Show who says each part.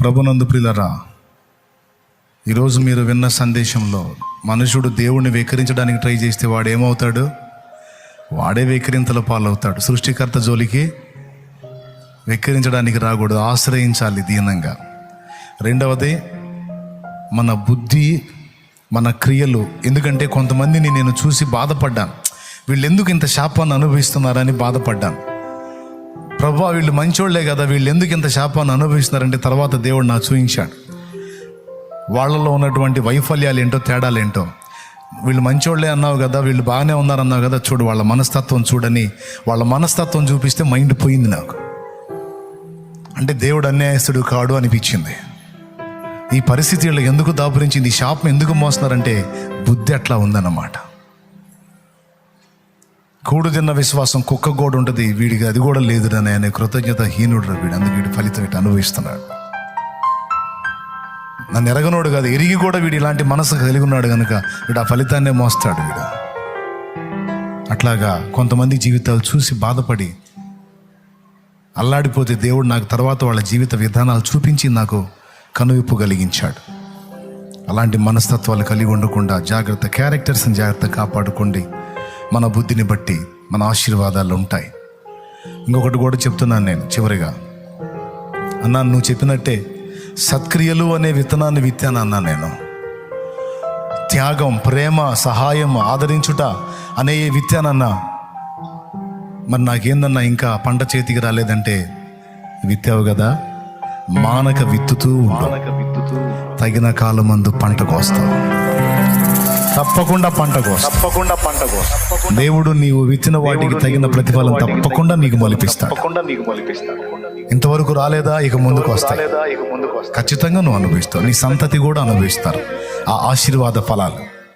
Speaker 1: ప్రభునందు ప్రియులారా, ఈరోజు మీరు విన్న సందేశంలో మనుషుడు దేవుణ్ణి వెక్కిరించడానికి ట్రై చేస్తే వాడు ఏమవుతాడు? వాడే వెక్కిరింతల పాలవుతాడు. సృష్టికర్త జోలికి వెక్కిరించడానికి రాకూడదు, ఆశ్రయించాలి దీనంగా. రెండవది మన బుద్ధి, మన క్రియలు. ఎందుకంటే కొంతమందిని నేను చూసి బాధపడ్డాను, వీళ్ళు ఎందుకు ఇంత శాపాన్ని అనుభవిస్తున్నారని బాధపడ్డాను. ప్రభువా, వీళ్ళు మంచోళ్లే కదా, వీళ్ళు ఎందుకు ఇంత శాపాన్ని అనుభవిస్తున్నారంటే తర్వాత దేవుడు నాకు చూపించాడు వాళ్ళలో ఉన్నటువంటి వైఫల్యాలు ఏంటో, తేడాలు ఏంటో. వీళ్ళు మంచోళ్లే అన్నావు కదా, వీళ్ళు బాగానే ఉన్నారన్నావు కదా, చూడు వాళ్ళ మనస్తత్వం చూడని వాళ్ళ మనస్తత్వం చూపిస్తే మైండ్ పోయింది నాకు. అంటే దేవుడు అన్యాయస్తుడు కాడు అనిపించింది. ఈ పరిస్థితి వీళ్ళకి ఎందుకు దాపురించింది, ఈ శాపం ఎందుకు మోస్తున్నారంటే బుద్ధి అట్లా ఉందన్నమాట. కూడు తిన్న విశ్వాసం కుక్క కూడా ఉంటుంది, వీడికి అది కూడా లేదురని అనే కృతజ్ఞత హీనుడు వీడు. అందుకు వీడి ఫలితం ఇటు అనుభవిస్తున్నాడు. నన్ను ఎరగనోడు కాదు, ఎరిగి కూడా వీడు ఇలాంటి మనసు కలిగి ఉన్నాడు కనుక వీడు ఆ ఫలితాన్నే మోస్తాడు వీడు. అట్లాగా కొంతమంది జీవితాలు చూసి బాధపడి అల్లాడిపోతే దేవుడు నాకు తర్వాత వాళ్ళ జీవిత విధానాలు చూపించి నాకు కనువిప్పు కలిగించాడు. అలాంటి మనస్తత్వాలు కలిగి ఉండకుండా జాగ్రత్త, క్యారెక్టర్స్ని జాగ్రత్త కాపాడుకోండి. మన బుద్ధిని బట్టి మన ఆశీర్వాదాలు ఉంటాయి. ఇంకొకటి కూడా చెప్తున్నాను నేను చివరిగా. అన్నా, నువ్వు చెప్పినట్టే సత్క్రియలు అనే విత్తనాన్ని విత్తాను అన్నా నేను. త్యాగం, ప్రేమ, సహాయం, ఆదరించుట అనే విత్తానన్నా. మరి నాకేందన్నా ఇంకా పంట చేతికి రాలేదంటే, విత్తావు కదా, మానక విత్తుతూ తగిన కాలమందు పంట కోస్తావు. తప్పకుండా పంట కోస్తావు. దేవుడు నీవు విత్తిన వాటికి తగిన ప్రతిఫలం తప్పకుండా నీకు మొలిపిస్తాడు. ఇంతవరకు రాలేదా, ఇక ముందుకు వస్తాయి. ఖచ్చితంగా నువ్వు అనుభవిస్తావు, నీ సంతతి కూడా అనుభవిస్తారు ఆ ఆశీర్వాద ఫలాలు.